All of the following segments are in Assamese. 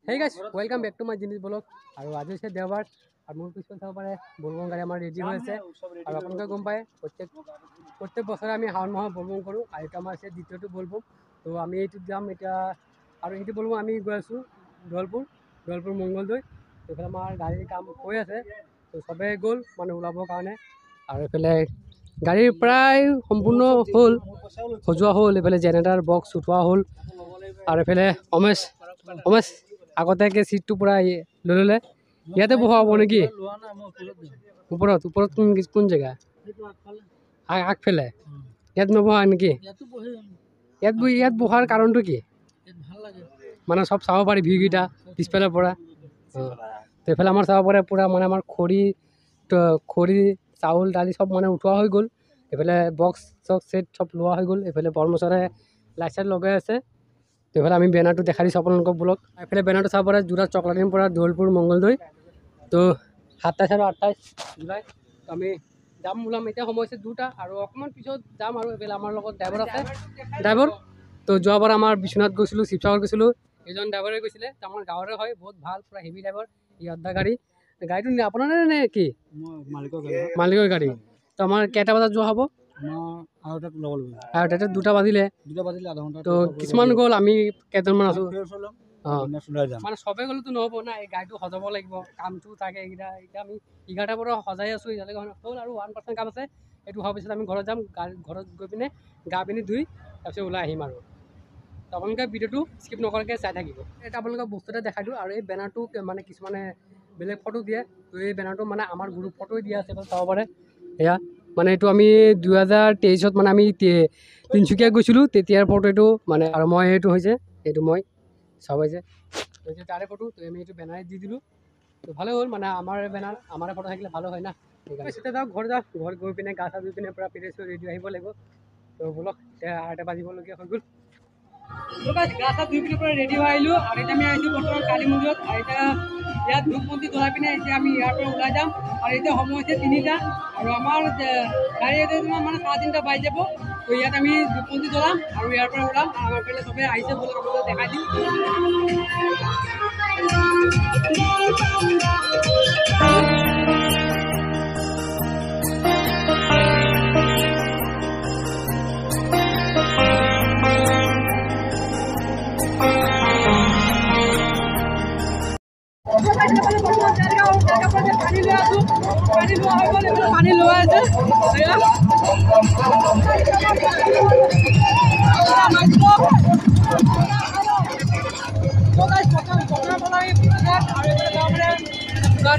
Hey guys, welcome back to my Jinis Blog. আৰু আজি হৈছে দেওবাৰ আৰু মোৰ পিছত চাব পাৰে বলবম গাড়ী আমাৰ ৰেডি হৈ আছে আৰু আপোনালোকে গম পায় প্ৰত্যেক বছৰে আমি শাওণ মাহত বলবম কৰোঁ আৰু এটা আমাৰ আছে দ্বিতীয়টো বলবম। তো আমি এইটোত যাম এতিয়া আৰু এইটো বলবম আমি গৈ আছোঁ দৌলপুৰ মংগলদৈ। এইফালে আমাৰ গাড়ীৰ কাম হৈ আছে, তো চবেই গ'ল মানে ওলাবৰ কাৰণে আৰু এইফালে গাড়ী প্ৰায় সম্পূৰ্ণ হ'ল, সজোৱা হ'ল, এইফালে জেনেৰেটাৰ বক্স উঠোৱা হ'ল আৰু এইফালে অমেশ আগতে চিটটো পুৰা লৈ ল'লে। ইয়াতে বহা হ'ব নেকি? ওপৰত কোন জেগা? আগফালে ইয়াত নবহা নেকি? ইয়াত বহাৰ কাৰণটো কি? মানে চব চাব পাৰি ভিউকেইটা পিছফালৰ পৰা। এইফালে আমাৰ চাব পাৰে পুৰা মানে আমাৰ খৰি চাউল দালি চব মানে উঠোৱা হৈ গ'ল। এইফালে বক্স চক্স ছেট চব লোৱা হৈ গ'ল। এইফালে বৰমছৰে লাইট চাইট লগাই আছে। এইফালে আমি বেনাৰটো দেখাই দিছোঁ আপোনালোকক ব্লগ। এইফালে বেনাৰটো চাব পাৰে যোৰহাট চক্ৰাদিৰ পৰা দৌলপুৰ মংগলদৈ। তো 27 আৰু 28 জুলাই আমি যাম ওলাম। এতিয়া সময় হৈছে 2টা আৰু অকণমান পিছত যাম আৰু এইফালে আমাৰ লগত ড্ৰাইভাৰ আছে। তো যোৱাবাৰ আমাৰ বিশ্বনাথ গৈছিলোঁ, শিৱসাগৰ গৈছিলোঁ, এইজন ড্ৰাইভাৰে গৈছিলে। তো আমাৰ গাঁৱৰে হয়, বহুত ভাল, পুৰা হেভি ড্ৰাইভাৰ। ই অৰ্ধা গাড়ীটো আপোনাৰে নে কি? মালিকৰ গাড়ী। তো আমাৰ কেইটা বজাত যোৱা হ'ব? আৰু তাতে 2টা বাজিলে। তো কিছুমান গ'ল, আমি কেইজনমান আছোঁ। মানে চবেই গ'লেতো নহ'ব না, এই গাড়ীটো সজাব লাগিব, কামটো থাকে এইকেইটা। এতিয়া আমি 11টাৰ পৰা সজাই আছোঁ, এতিয়ালৈকে হ'ল আৰু 1% কাম আছে। এইটো হোৱাৰ পিছত আমি ঘৰত যাম। ঘৰত গৈ পিনে গা পিনি ধুই তাৰপিছত ওলাই আহিম আৰু আপোনালোকে ভিডিঅ'টো স্কিপ নকৰাকৈ চাই থাকিব। এটা আপোনালোকক বস্তু এটা দেখাই দিওঁ আৰু এই বেনাৰটো মানে কিছুমানে বেলেগ ফটো দিয়ে, তো এই বেনাৰটো মানে আমাৰ গ্ৰুপ ফটোই দিয়া আছে, চাব পাৰে। এয়া মানে এইটো আমি 2023 মানে আমি তিনিচুকীয়া গৈছিলোঁ, তেতিয়াৰ ফটো এইটো মানে। আৰু মই এইটো হৈছে মই চাব যে তাৰে ফটো, তো আমি এইটো বেনাৰে দি দিলোঁ। তো ভালে হ'ল, মানে আমাৰ বেনাৰ আমাৰে ফটো থাকিলে ভালো হয় না। সেইকাৰণে যাওঁ, ঘৰত গৈ পিনে গা চা ধুই পিনে পূৰা ফ্ৰেছ হৈ ৰেডি আহিব লাগিব। তো বলক, এতিয়া 8টা বাজিবলগীয়া হৈ গ'ল। গা চা ধুই পিনে পূৰা ৰেডি হৈ আহিলোঁ আৰু এতিয়া আমি আহিছোঁ বৰ্তমান কালী মন্দিৰত। আৰু এতিয়া ইয়াত ধূপ বন্তি জ্বলাই পিনে এতিয়া আমি ইয়াৰ পৰা ওলাই যাম। আৰু এতিয়া সময় হৈছে 3টা আৰু আমাৰ গাড়ী মানে 3:30 বাজি যাব। তো ইয়াত আমি ধূপ বন্তি জ্বলাম আৰু ইয়াৰ পৰা ওলাম। আমাৰ ফালে চবেই আহিছে, বলক আপোনালোকক দেখাই দিম। পানী লোৱা আছে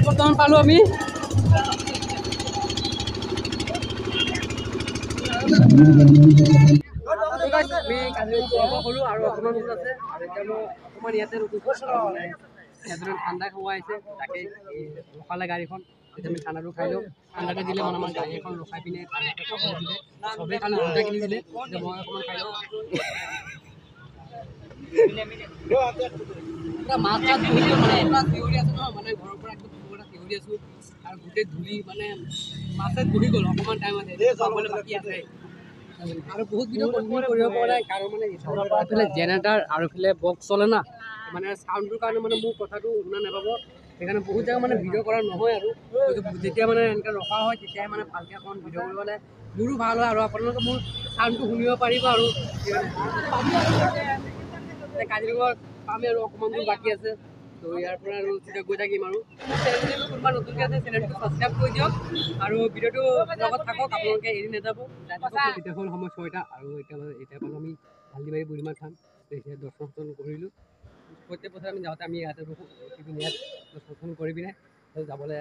বৰ্তমান পালোঁ আমি। হ'লো আৰু অকণমান দূৰ আছে আৰু এতিয়া মই অকণমান ইয়াতে এজনে ঠাণ্ডা খুৱাইছে, তাকে ৰখালে গাড়ীখন। এতিয়া আমি ঠাণ্ডাটো খাই লওঁ। ঠাণ্ডাতে দিলে মানে আমাৰ গাড়ী এখন ৰখাই পিনে ঠাণ্ডাটো খাবলৈ দিলে, চবেই খালোঁ, 2টা কিনি দিলে। এতিয়া মই অকণমান খাই লওঁ। মাছ চাছ ধৰিলোঁ, মানে এটা চিঞৰি আছোঁ নহয়, মানে ঘৰৰ পৰা একদম এটা চিঞৰি আছোঁ আৰু গোটেই ধূলি, মানে মাছে ধৰি গ'ল। অকণমান টাইম আছে, বাকী আছে আৰু বহুত ভিডিঅ' কণ্টিনিউ কৰিব পৰা নাই, কাৰণ মানে এইফালে জেনেৰেটাৰ আৰু এইফালে বক্স চলে না, মানে চাউণ্ডটোৰ কাৰণে মানে মোৰ কথাটো শুনা নাপাব। সেইকাৰণে বহুত জেগা মানে ভিডিঅ' কৰা নহয় আৰু যেতিয়া মানে এনেকৈ ৰখা হয় তেতিয়াই মানে ভালকৈ অকণমান ভিডিঅ' কৰিবলৈ মোৰো ভাল হয় আৰু আপোনালোকে মোৰ চাউণ্ডটো শুনিব পাৰিব। আৰু কাজিৰঙা পামেই আৰু অকণমান দূৰ বাকী আছে। তো ইয়াৰ পৰা আৰু তেতিয়া গৈ থাকিম আৰু চেনেলটো কোনোবা নতুনকৈ আছে, চেনেলটো ছাবস্ক্ৰাইব কৰি দিয়ক আৰু ভিডিঅ'টো লগত থাকক, আপোনালোকে এৰি নাযাব। এতিয়া হ'ল সময় 6টা আৰু এতিয়া পালোঁ আমি হালদিবাৰী বুঢ়ীমাৰ থান। এতিয়া দৰ্শন কৰিলোঁ। প্ৰত্যেক বছৰে আমি যাওঁতে আমি ইয়াতে ৰখোঁ, ইয়াত দৰ্শন কৰি পিনে যাবলৈ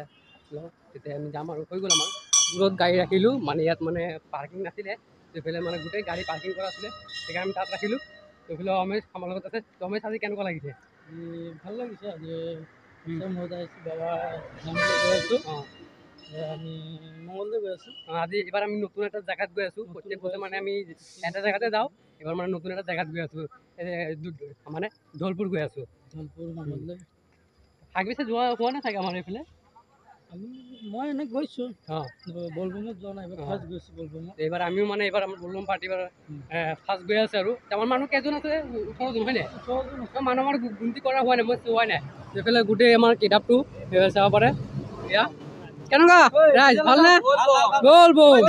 লওঁ, তেতিয়া আমি যাম আৰু হৈ গ'ল আমাৰ। দূৰত গাড়ী ৰাখিলোঁ, মানে ইয়াত মানে পাৰ্কিং নাছিলে, এইফালে মানে গোটেই গাড়ী পাৰ্কিং কৰা আছিলে, সেইকাৰণে আমি তাত ৰাখিলোঁ। এইফালে অমেশ আমাৰ লগত আছে। অমেশ, আজি কেনেকুৱা লাগিছে? ভাল লাগিছে। আজি মই আহিছোঁ বাবা গৈ আছোঁ। আমি মংগলদৈ গৈ আছোঁ। আজি এইবাৰ আমি নতুন এটা জেগাত গৈ আছোঁ। প্ৰত্যেক বছৰ মানে আমি এটা জেগাতে যাওঁ, এইবাৰ মানে নতুন এটা জেগাত গৈ আছোঁ, মানে দৌলপুৰ গৈ আছোঁ। দৌলপুৰ মংগলদৈ আগে পিছে যোৱা হোৱা নাই চাগে আমাৰ এইফালে। মই এনে গৈছোঁ অঁ বলবমত যোৱা নাই, এইবাৰ ফাৰ্ষ্ট গৈছোঁ বলবমত। এইবাৰ আমিও মানে এইবাৰ আমাৰ বলবম পাৰ্টি ফাৰ্ষ্ট গৈ আছে আৰু আমাৰ মানুহ কেইজন আছে 18জন হয় নাই মানুহ আমাৰ গুণতি কৰা হোৱা নাই মই চোৱাই নাই এইফালে গোটেই আমাৰ কিতাপটো চাব পাৰে এয়া কেনেকুৱা ৰাইজ ভালনে বল বল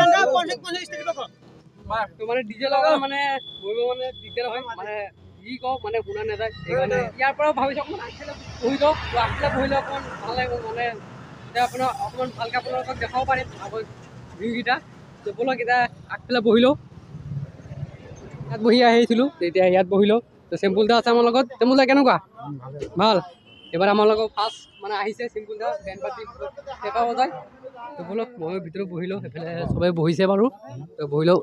মানে ডিজে লগা মানে বহিব মানে দিগদাৰ হয় মানে যি কওঁ মানে শুনা নাযায় সেইকাৰণে ইয়াৰ পৰাও ভাবিছোঁ অকণমান আগফালে বহি লওঁ আগফালে বহিলে অকণমান ভাল লাগিব মানে এতিয়া আপোনাৰ অকণমান ভালকৈ আপোনালোকক দেখাব পাৰিম আকৌ ভিউকেইটা ব'লক এতিয়া আগফালে বহি লওঁ ইয়াত বহি আহিছিলোঁ তেতিয়া ইয়াত বহি লওঁ তো চিম্পুল দা আছে আমাৰ লগত চিম্পুল দা কেনেকুৱা ভাল এইবাৰ আমাৰ লগত ফাৰ্ষ্ট মানে আহিছে চিম্পুল দা বেণ্ড পাৰ্টি পেপা বজাই তো ব'লক মই ভিতৰত বহি লওঁ সেইফালে চবেই বহিছে বাৰু তো বহি লওঁ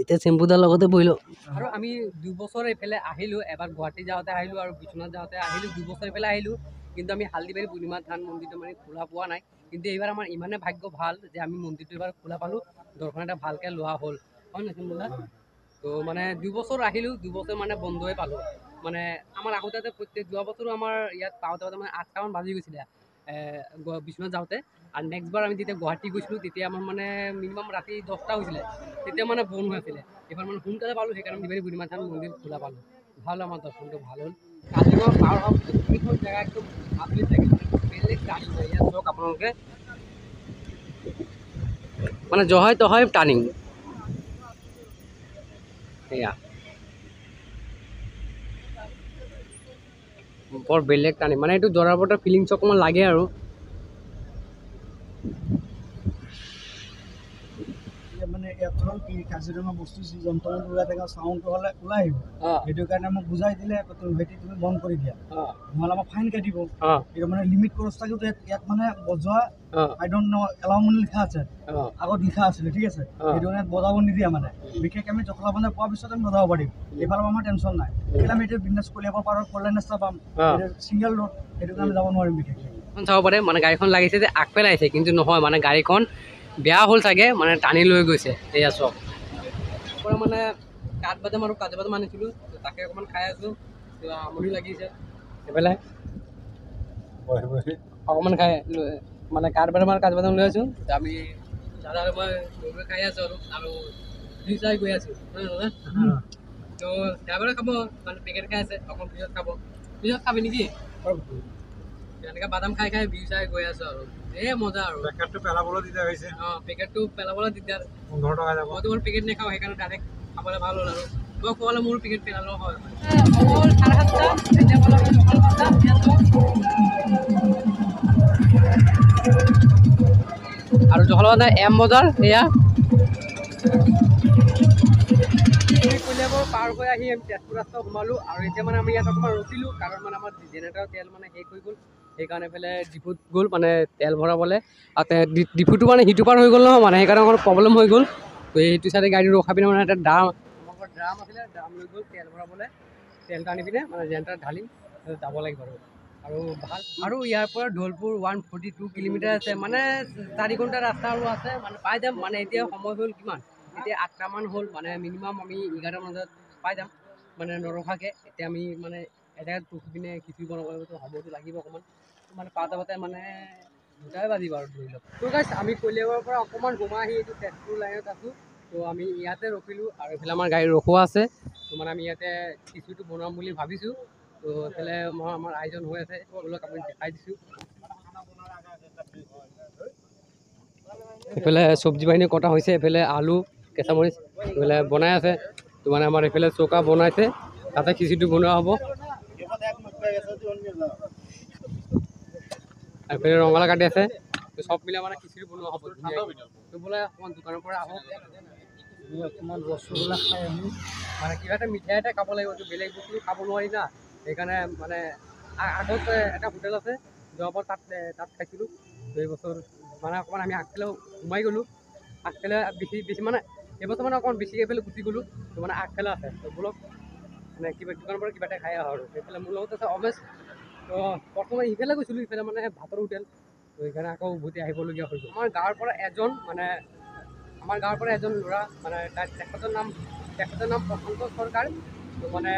এতিয়া চিম্পুল দাৰ লগতে বহিলোঁ আৰু আমি 2 বছৰ এইফালে আহিলোঁ এবাৰ গুৱাহাটী যাওঁতে আহিলোঁ আৰু বিশ্বনাথ যাওঁতে আহিলোঁ 2 বছৰ এইফালে আহিলোঁ কিন্তু আমি হালদিবাৰী পূৰ্ণিমা ধান মন্দিৰটো মানে খোলা পোৱা নাই কিন্তু এইবাৰ আমাৰ ইমানে ভাগ্য ভাল যে আমি মন্দিৰটো এইবাৰ খোলা পালোঁ দৰ্শন এটা ভালকৈ লোৱা হ'ল হয় নহয় চিম্পুল দা তো মানে 2 বছৰ আহিলোঁ 2 বছৰ মানে বন্ধই পালোঁ মানে আমাৰ আহোঁতে প্ৰত্যেক যোৱা বছৰো আমাৰ ইয়াত পাওঁতে মানে 8টামান বাজি গৈছিলে বিশ্বনাথ যাওঁতে আৰু নেক্সট বাৰ আমি যেতিয়া গুৱাহাটী গৈছিলোঁ তেতিয়া আমাৰ মানে মিনিমাম ৰাতি 10টা হৈছিলে তেতিয়া মানে বন্ধ হৈ আছিলে এইবাৰ মানে সোনকালে পালোঁ সেইকাৰণে হালদিবাৰী পূৰ্ণিমা ধান মন্দিৰ খোলা পালোঁ ভাল আমাৰ দৰ্শনটো ভাল হ'ল কাজিৰঙা পাৰ হোৱাৰ পিছত এইখন জেগা একদম আবেলি থাকে বেলেগ টাৰ্ণিং হয় ইয়াত চাওক আপোনালোকে মানে জহাই তহাই টাৰ্ণিং এয়া বৰ বেলেগ টাৰ্ণিং মানে এইটো জৰাপতৰ ফিলিংছ অকণমান লাগে আৰু মানে ইয়াত হ'ল কি কাজিৰঙা বস্তু জন্তুবোৰ ওলাই থাকে চাউণ্ডটো হ'লে ওলাই আহিব সেইটো কাৰণে মোক বুজাই দিলে সেইটো তুমি বন্ধ কৰি দিয়া নহ'লে আমাক ফাইন কাটিব এইটো মানে লিমিট ক্ৰছ থাকিব ইয়াত মানে বজোৱা আই ডোণ্ট ন এলাউ মানে লিখা আছে আগত লিখা আছিলে ঠিক আছে সেইটো কাৰণে বজাব নিদিয়া মানে বিশেষকৈ আমি জখলা মানে পোৱাৰ পিছত আমি বজাব পাৰিম এইফালে আমাৰ টেনশ্যন নাই কেলৈ আমি এতিয়া বিজনেছ কলিয়াব পাৰোঁ কল্যাণ ৰাস্তা পাম ছিংগল ৰোড সেইটো কাৰণে যাব নোৱাৰিম বিশেষকৈ চাব পাৰে মানে গাড়ীখন লাগিছে যে আগফালে আহিছে কিন্তু নহয় মানে গাড়ীখন বেয়া হ'ল চাগে মানে টানি লৈ গৈছে এয়া চব পৰা মানে কাঠ বাদাম আৰু কাজু বাদাম আনিছিলোঁ তাকে অকণমান খাই আছোঁ আমনি লাগিছে এইফালে অকণমান খাই মানে কাঠ বাদাম আৰু কাজু বাদাম লৈ আছোঁ আমি দাদা আৰু মই গৈ খাই আছোঁ আৰু দুই চাই গৈ আছোঁ তো ড্ৰাইভাৰে খাব মানে পেকেট খাই আছে অকণ পিছত খাবি নেকি এনেকৈ বাদাম খাই খাই বিহু চাই গৈ আছোঁ আৰু এই মজা আৰু পেকেটটো পেলাবলৈ দিগদাৰ হৈছে পেকেটটো পেলাবলৈ দিগদাৰ 15 টকা যাব মই তোমাৰ পেকেট নাখাওঁ সেইকাৰণে ডাইৰেক্ট খাবলৈ ভাল হ'ল আৰু মই খোৱালে মোৰ পেকেট পেলালেও হয় আৰু জখলাবন্ধা এম বজাৰ এয়া কলিয়াবৰ পাৰ হৈ আহি আমি তেজপুৰ ৰাস্তা সোমালোঁ আৰু এতিয়া মানে আমি ইয়াত অকণমান ৰখিলোঁ কাৰণ মানে আমাৰ জেনেৰেটাৰৰ তেল মানে শেষ হৈ গ'ল সেইকাৰণে এইফালে ডিপুত গ'ল মানে তেল ভৰাবলৈ আৰু ডিপুটো মানে সিটো পাৰ হৈ গ'ল নহয় মানে সেইকাৰণে অকণ প্ৰব্লেম হৈ গ'ল তো এইটো চাইডে গাড়ী ৰখাই পিনে মানে এটা ড্ৰাম আছিলে ড্ৰাম লৈ গ'ল তেল ভৰাবলৈ তেলটো আনি পিনে মানে জেনেৰেটাৰত ঢালিম যাব লাগিব আৰু ভাল আৰু ইয়াৰ পৰা ধলপুৰ 142 কিলোমিটাৰ আছে মানে 4 ঘণ্টা ৰাস্তা আৰু আছে মানে পাই যাম মানে এতিয়া সময় হ'ল কিমান এতিয়া 8টামান হ'ল মানে মিনিমাম আমি 11 বজাত পাই যাম মানে নৰখাকৈ এতিয়া আমি মানে এজেগাত ৰখি পিনে খিচিৰি বনাব লাগিবতো সময়টো লাগিব অকণমান মানে পাতে মানে 2টাই বাজিব আৰু ধৰি লওক তো গাইছ আমি কলিয়াবৰৰ পৰা অকণমান সোমাই আহি এইটো তেজপুৰ লাইনত আছোঁ তো আমি ইয়াতে ৰখিলোঁ আৰু এইফালে আমাৰ গাড়ী ৰখোৱা আছে তো মানে আমি ইয়াতে খিচিৰিটো বনাম বুলি ভাবিছোঁ তো এইফালে আমাৰ আয়োজন হৈ আছে অলপ আপুনি দেখাই দিছোঁ এইফালে চব্জি বাহিনী কটা হৈছে এইফালে আলু কেঁচামৰিচ এইফালে বনাই আছে তো মানে আমাৰ এইফালে চৌকা বনাইছে তাতে খিচিৰিটো বনোৱা হ'ব এইফালে ৰঙালাও কাটি আছে তো চব মিলাই মানে খিচিৰি বনোৱা হ'ব তো বোলে অকণমান দোকানৰ পৰা আহক অকণমান ৰসগোল্লা খাই আহোঁ মানে কিবা এটা মিঠাই এটা খাব লাগিব তো বেলেগ বস্তু খাব নোৱাৰি না সেইকাৰণে মানে আগত এটা হোটেল আছে যোৱাবাৰ তাত খাইছিলোঁ 2 বছৰ মানে অকণমান আমি আগফালে সোমাই গ'লোঁ আগফালে বেছি মানে এইবছৰ মানে অকণমান বেছিকৈ এইফালে গুচি গ'লোঁ তো মানে আগফালে আছে তো বলক মানে কিবা দোকানৰ পৰা কিবা এটা খাই আহোঁ আৰু সেইফালে মোৰ লগত আছে অমেশ তো প্ৰথমে ইফালে গৈছিলোঁ ইফালে মানে ভাতৰ হোটেল তো সেইকাৰণে আকৌ উভতি আহিবলগীয়া হৈছিল আমাৰ গাঁৱৰ পৰা এজন ল'ৰা মানে তেখেতৰ নাম প্ৰশান্ত চৰকাৰ তো মানে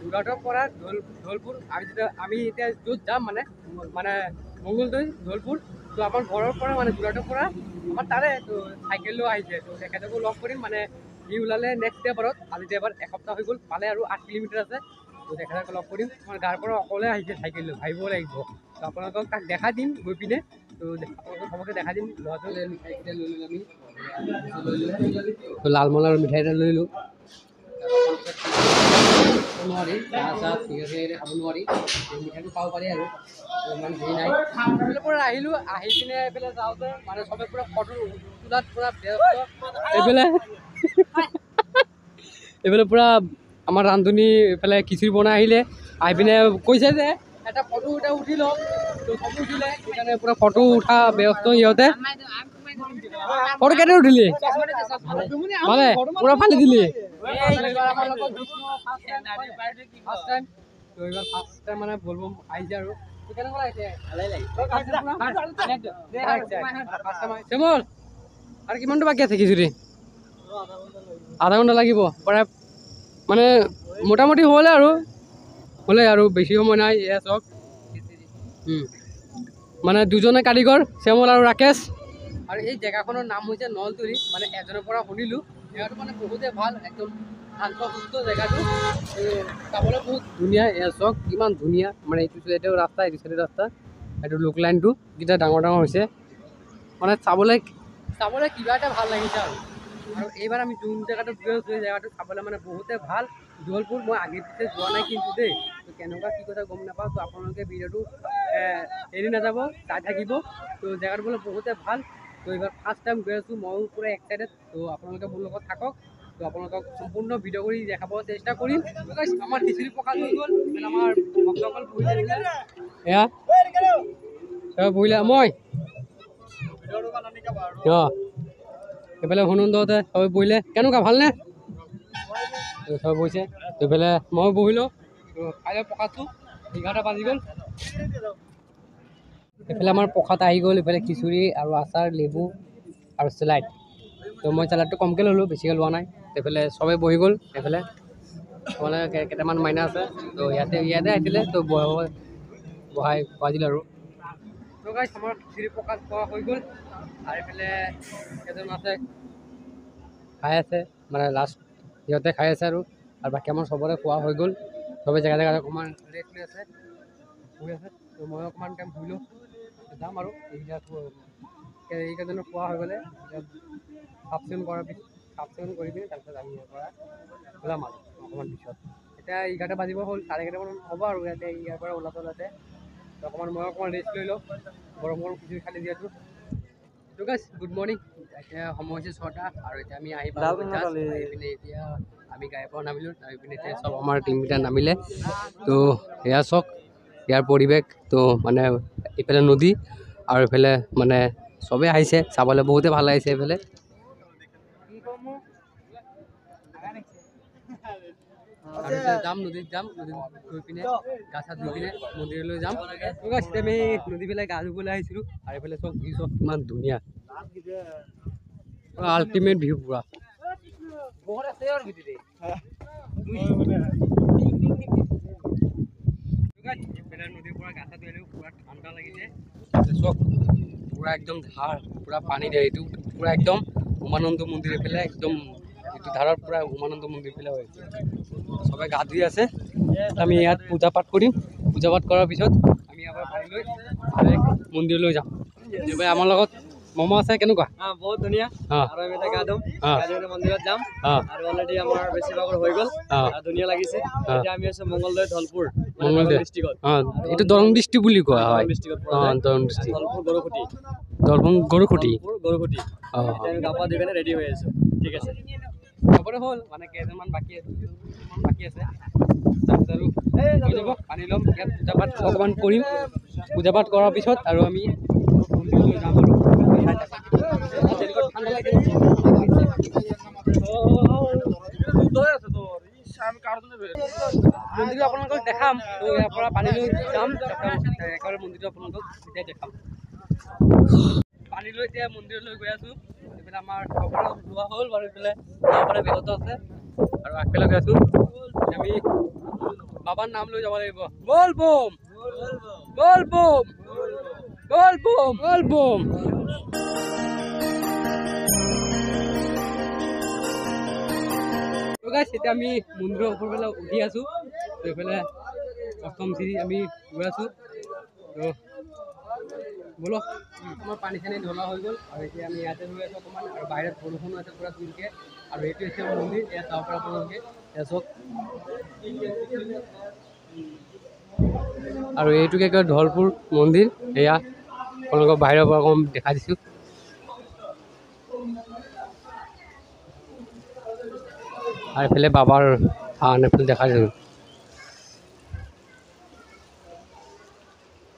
যোৰহাটৰ পৰা ধলপুৰ আমি এতিয়া য'ত যাম মানে মংগলদৈ ধলপুৰ তো আমাৰ ঘৰৰ পৰা মানে যোৰহাটৰ পৰা আমাৰ তাৰে তো চাইকেল লৈ আহিছে। তো তেখেতকো লগ কৰিম মানে সি ওলালে নেক্সট দেওবাৰত, আজি দেওবাৰ এসপ্তাহ হৈ গ'ল, পালে আৰু 8 কিলোমিটাৰ আছে। তো তেখেতক লগ কৰিম। আমাৰ গাঁৱৰ পৰা অকলে আহিছে চাইকেল লৈ, ভাবিব লাগিব। তো আপোনালোকক তাক দেখাই দিম গৈ পিনে। তো আপোনালোকক চবকে দেখাই দিম। ল'ৰাটো মিঠাই কেইটা লৈ ল'লোঁ আমি, তো লালমোহন আৰু মিঠাই এটা লৈ ল'লোঁ। নোৱাৰি চাহ চাহ চিগাৰেট খাব নোৱাৰি, মিঠাইটো খাব পাৰি আৰু ইমান হেৰি নাই। এইফালে পৰা আহিলোঁ, আহি পিনে এইফালে যাওঁতে মানে চবে পূৰা ফটো তোলাত পূৰা ব্যস্ত। এইফালে পূৰা আমাৰ ৰান্ধনী এইফালে খিচিৰি বনাই আহিলে, আহি পিনে কৈছে যে এটা ফটো এটা উঠি লওঁ। তো ফটো উঠিলে, সেইকাৰণে পূৰা ফটো উঠা ব্যস্ত সিহঁতে। ফটো কেইটা উঠিলি? ভালে পূৰা ফালি দিলি। মানে বলবম আহিছে আৰু কেনেকুৱা লাগিছে? চেমল আৰু কিমানটো বাকী আছে খিচিৰি? আধা ঘণ্টা লাগিব প্ৰায়, মানে মোটামুটি হ'লে আৰু বেছি সময় নাই। এয়া চাওক মানে দুজনে কাৰিকৰ, চেমল আৰু ৰাকেশ। আৰু এই জেগাখনৰ নাম হৈছে নলতলি। মানে এজনৰ পৰা শুনিলোঁ জেগাটো মানে বহুতে ভাল, একদম শান্ত সুস্থ জেগাটো। চাবলৈ বহুত ধুনীয়া। এয়া চাওক কিমান ধুনীয়া, মানে এইটো চাইডেও ৰাস্তা, এইটো চাইডে ৰাস্তা, এইটো লোক লাইনটো কেইটা ডাঙৰ ডাঙৰ হৈছে। মানে চাবলৈ কিবা এটা ভাল লাগিছে আৰু এইবাৰ আমি যোন জেগাটোত গৈ আছোঁ, সেই জেগাটো চাবলৈ মানে বহুতে ভাল। দৌলপুৰ মই আগে পিছে যোৱা নাই কিন্তু দেই, তো কেনেকুৱা কি কথা গম নাপাওঁ। তো আপোনালোকে ভিডিঅ'টো এৰি নাযাব, চাই থাকিব। তো জেগাটো বোলে বহুতে ভাল। তো এইবাৰ ফাৰ্ষ্ট টাইম গৈ আছোঁ, ময়ো পূৰা এক্সাইটেড। তো আপোনালোকে মোৰ লগত থাকক, তো আপোনালোকক সম্পূৰ্ণ ভিডিঅ' কৰি দেখাব চেষ্টা কৰিম। আমাৰ খিচিৰি পকাত হৈ গ'ল, আমাৰ ভক্তসকল বহিলে, এয়া বহিলে মই এইফালে সনন্দতে চবে বহিলে। কেনেকুৱা ভালনে? চবে বহিছে। এইফালে ময়ো বহিলোঁ, খাই পকাছোঁ। 11টা বাজি গ'ল। এইফালে আমাৰ প্ৰসাদ আহি গ'ল। এইফালে খিচিৰি আৰু আচাৰ, লেবু আৰু চেলাইট। তো মই চেলাইটটো কমকৈ ল'লোঁ, বেছিকৈ লোৱা নাই। এইফালে চবেই বহি গ'ল। এইফালে মানে কেইটামান মাইনা আছে, তো ইয়াতে আহিছিলে, তো বহাই খুৱাই দিলোঁ আৰু। তো গাইছ আমাৰ খিচিৰি প্ৰসাদ খোৱা হৈ গ'ল। আৰু এইফালে এজন আছে খাই আছে, মানে লাষ্ট সিহঁতে খাই আছে আৰু বাকী আমাৰ চবৰে খোৱা হৈ গ'ল। চবে জেগা জেগা অকণমান ৰেষ্ট লৈ আছে, শুই আছে। তো মই অকণমান টাইম শুইলোঁ, যাম আৰু এইকেইজনৰ খোৱা হৈ গ'লে চাফ চিকুণ কৰি পিনে তাৰপিছত আমি ইয়াৰ পৰা ওলাম আৰু অকণমান পিছত। এতিয়া 11টা বাজিব হ'ল, 11:30 মান হ'ব আৰু ইয়াৰ পৰা ওলাওঁতে। তো মই অকণমান ৰেষ্ট লৈ লওঁ, গৰম গৰম খিচিৰি খালি যিহেতু। তো গাইছ গুড মৰ্ণিং। এতিয়া সময় হৈছে 6টা আৰু এতিয়া আমি আহি পিনে এতিয়া আমি গাড়ীৰ পৰা নামিলোঁ। নামি পিনে এতিয়া চব আমাৰ টিমকেইটা নামিলে। তো এয়া চাওক ইয়াৰ পৰিৱেশ। তো মানে এইফালে নদী আৰু এইফালে মানে চবেই আহিছে চাবলৈ, বহুতে ভাল লাগিছে। এইফালে আৰু যাম নদীত গৈ পিনে গা চা ধুই পিনে মন্দিৰলৈ যাম। আমি নদী পেলাই গা ধুবলৈ আহিছিলোঁ। আৰু এইফালে চব ভিউ চব কিমান ধুনীয়া, আল্টিমেট ভিউ পুৰা। নদীৰ পৰা গা চা ধুই আহিলোঁ, পুৰা ঠাণ্ডা লাগিছে। চব পুৰা একদম ধাৰ, পুৰা পানী দিয়ে। এইটো পুৰা একদম উমানন্দ মন্দিৰ এইফালে একদম এইটো ধাৰত পুৰা উমানন্দ মন্দিৰ ফালে হৈ আছে। চবে গা ধুই আছে। আমি ইয়াত পূজা পাঠ কৰিম। পূজা পাঠ কৰাৰ পিছত আমি ইয়াৰ পৰা পানী লৈ মন্দিৰলৈ যাম। আমাৰ লগত মম আছে, কেনেকুৱা? বহুত ধুনীয়া। আৰু আমি এটা গা ধুম, মন্দিৰত যাম। আৰু অলৰেডি আমাৰ বেছিভাগৰ হৈ গ'ল, ধুনীয়া লাগিছে। এতিয়া আমি আছো মংগলদৈ, ধলপুৰ ডিষ্ট্ৰিক্টত। এইটো দৰং ডিষ্ট্ৰিক্ট বুলি কোৱা হয়। দৰং ডিষ্ট্ৰিক্ট, গৰুখুটি। আমি গা পা ধুই কেনে ৰেডি হৈ আছো। ঠিক আছে, চবৰে হ'ল, মানে কেইজনমান বাকী আছে, তাৰপিছত আৰু হৈ যাব। পানী ল'ম, ইয়াত পূজা পাঠ অকণমান কৰিম। পূজা পাঠ কৰাৰ পিছত আৰু আমি মন্দিৰলৈ যাম আৰু ঠাণ্ডা লাগে। মন্দিৰটো আপোনালোকক দেখাম। তো ইয়াৰ পৰা পানী লৈ যাম, একেবাৰে মন্দিৰটো আপোনালোকক তেতিয়াই দেখাম। পানী লৈ এতিয়া মন্দিৰলৈ গৈ আছোঁ। এইফালে আমাৰ খবৰ লোৱা হ'ল বাৰু, এইফালে যাবলৈ ব্যস্ত আছে। আৰু আগফালে গৈ আছোঁ। আমি বাবাৰ নাম লৈ যাব লাগিব। বল বম, বল বম, বম তো গাইছ এতিয়া আমি মন্দিৰৰ ওপৰফালে উঠি আছো তো এইফালে প্ৰথম চিৰি আমি গৈ আছো তো বলক আমাৰ পানী চানী ঢলা হৈ গ'ল আৰু এতিয়া আমি ইয়াতে ৰৈ আছো অকণমান আৰু বাহিৰত বৰষুণো আছে পুৰা জোৰকৈ আৰু এইটো হৈছে মন্দিৰ এয়া চাব পৰা আপোনালোকে এয়া চাওক আৰু এইটোকে কয় ঢলপুৰ মন্দিৰ এয়া আপোনালোকক বাহিৰৰ পৰা অকণ দেখাই দিছোঁ আৰু এইফালে বাবাৰ থান এইফালে দেখাই দিছোঁ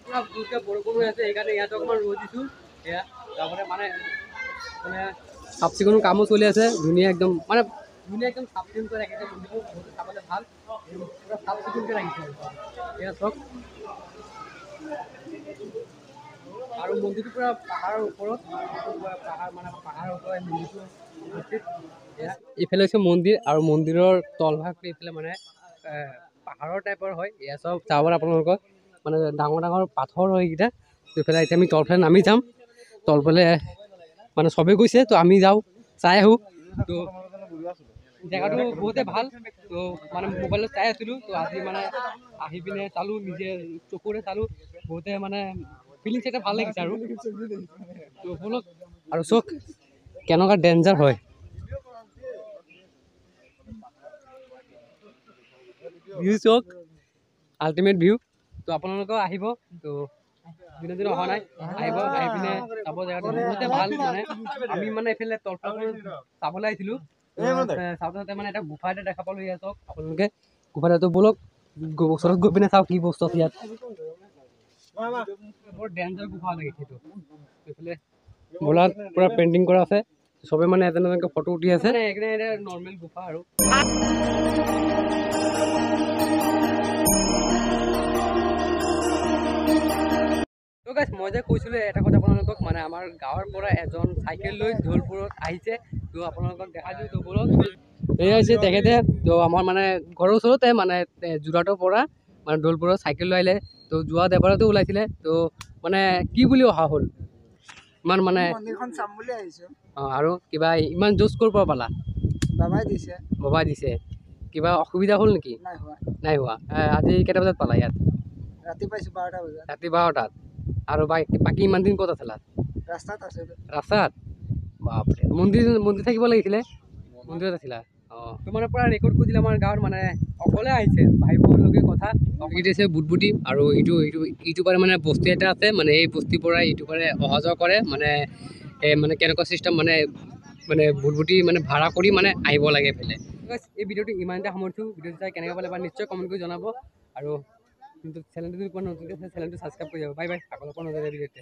পুৰা জোৰকৈ বৰষুণ হৈ আছে সেইকাৰণে ইয়াতে অকণমান ৰৈ দিছোঁ এয়া তাৰপৰা মানে চাফ চিকুণ কামো চলি আছে ধুনীয়া একদম চাফ চিকুণকৈ ৰাখিছে মন্দিৰটো বহুত চাবলৈ ভাল পুৰা চাফ চিকুণকৈ ৰাখিছে এয়া চাওক আৰু মন্দিৰটো পুৰা পাহাৰৰ ওপৰত পাহাৰৰ ওপৰত মন্দিৰটো উপস্থিত এইফালে হৈছে মন্দিৰ আৰু মন্দিৰৰ তলভাগটো এইফালে মানে পাহাৰৰ টাইপৰ হয় এয়া চব চাব আপোনালোকক মানে ডাঙৰ ডাঙৰ পাথৰ হয় এইকেইটা তো এইফালে এতিয়া আমি তলফালে নামি যাম তলফালে মানে চবেই গৈছে তো আমি যাওঁ চাই আহোঁ তো জেগাটো বহুতে ভাল তো মানে মোবাইলত চাই আছিলোঁ তো আজি মানে আহি পিনে চালোঁ নিজে চকুৰে চালোঁ বহুতে মানে ফিলিংছ এটা ভাল লাগিছে আৰু তো বলক আৰু চাওক কেনেকুৱা ডেঞ্জাৰ হয় ভিউ চাওক আল্টিমেট ভিউ তো আপোনালোকেও আহিব তো দিনে অহা নাই আহিব আহি পিনে চাব জেগাটো বহুতে ভাল মানে আমি মানে এইফালে তলফালে চাবলৈ আহিছিলোঁ চাওঁতে মানে এটা গুফা এটা দেখা পালোঁ ইয়াত চাওক আপোনালোকে গুফাটো বলক ওচৰত গৈ পিনে চাওক কি বস্তু আছে ইয়াত বৰ ডেঞ্জাৰ গুফা লাগে সেইটো এইফালে বোলাত পুৰা পেইণ্টিং কৰা আছে চবে মানে এজন এজনকৈ ফটো উঠি আছে এটা নৰ্মেল গুফা আৰু তো গাইছ মই যে কৈছিলোঁ এটা কথা আপোনালোকক মানে আমাৰ গাঁৱৰ পৰা এজন চাইকেল লৈ ঢোলপুৰত আহিছে তো আপোনালোকক দেখাই দিওঁ তো বলক এয়া হৈছে তেখেতে তো আমাৰ মানে ঘৰৰ ওচৰতে মানে যোৰহাটৰ পৰা মানে ঢোলপুৰত চাইকেল লৈ আহিলে তো যোৱা দেওবাৰতো ওলাইছিলে তো মানে কি বুলি অহা হ'ল ইমান মানে মন্দিৰখন চাম বুলি আহিছোঁ আৰু কিবা ইমান জোচ ক'ৰ পৰা পালা বাবাই দিছে কিবা অসুবিধা হ'ল নেকি নাই হোৱা আজি কেইটা বজাত পালা ইয়াত ৰাতি পাইছোঁ 12টা বজাত ৰাতি 12টাত আৰু বাকী ইমান দিন ক'ত আছিলা ৰাস্তাত বাপৰে মন্দিৰ থাকিব লাগিছিলে মন্দিৰত আছিলা অঁ তোমাৰ পৰা ৰেকৰ্ড কৰি দিলে আমাৰ গাঁৱত মানে অকলে আহিছে ভাবিবলগীয়া কথা এইটো হৈছে বুটবুটি আৰু ইটো পাৰে মানে বস্তি এটা আছে মানে এই বস্তিৰ পৰা ইটো পাৰে অহা যোৱা কৰে মানে কেনেকুৱা চিষ্টেম মানে বুটবুটি মানে ভাড়া কৰি মানে আহিব লাগে এইফালে এই ভিডিঅ'টো ইমানতে সামৰিছোঁ ভিডিঅ'টো চাই কেনেকৈ পালে বা নিশ্চয় কমেণ্ট কৰি জনাব আৰু কিন্তু চেনেলটো নতুনকৈ চেনেলটো ছাবস্ক্ৰাইব কৰি যাব বাই বাই আকৌ নতুন ভিডিঅ'তে